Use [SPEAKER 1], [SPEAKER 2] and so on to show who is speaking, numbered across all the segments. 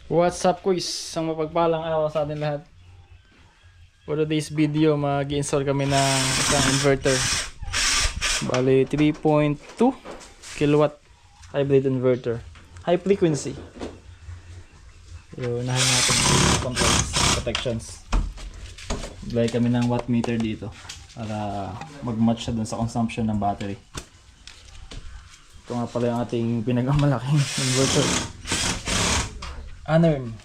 [SPEAKER 1] What's up guys? Isang mapagpalang araw sa atin lahat. For today's video, mag-install kami ng isang inverter. Bali 3.2 kilowatt hybrid inverter. High frequency. Unahin natin yung controls, protections. Lagay kami ng watt meter dito para mag-match siya dun sa consumption ng battery. Ito nga pala yung ating pinakamalaking inverter. Anern.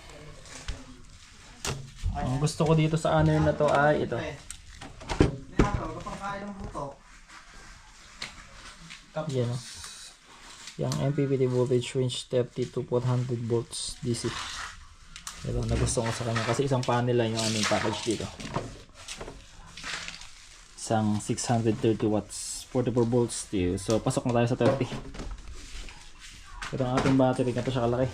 [SPEAKER 1] Ang gusto ko dito sa Anern na to ay ito. Yan o. Yung MPPT voltage range 30 to 400 volts DC. Ito nagustuhan ko sa kanya kasi isang panel lang yung aming package dito. Isang 630 watts 44 volts steel. So pasok na tayo sa 30. Ito ang ating battery, ganito siya kalaki.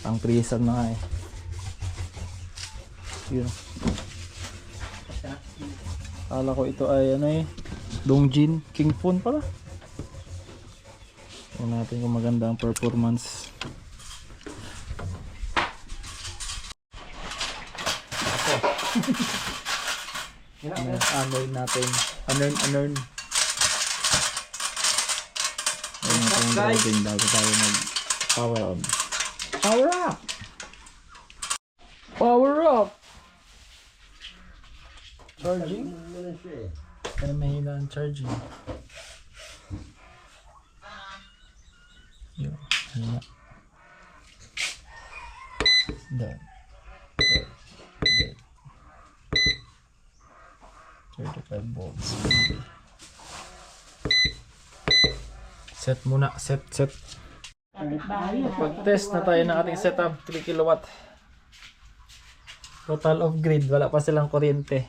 [SPEAKER 1] Ang prism na nga eh. Yun. Akala ko ito ay ano eh, Dongjin King Phone pala. Tingnan natin kung maganda ang performance. Anern natin. Anern. Ayun natin yung driving bago tayo mag power on. Power up! Power up! Charging? Kaya mahina ang charging. Yun, hina. Done. 35 volts. Set muna, set. Pag-test na tayo ng ating setup, 3 kilowatt. Total off grid, wala pa silang kuryente.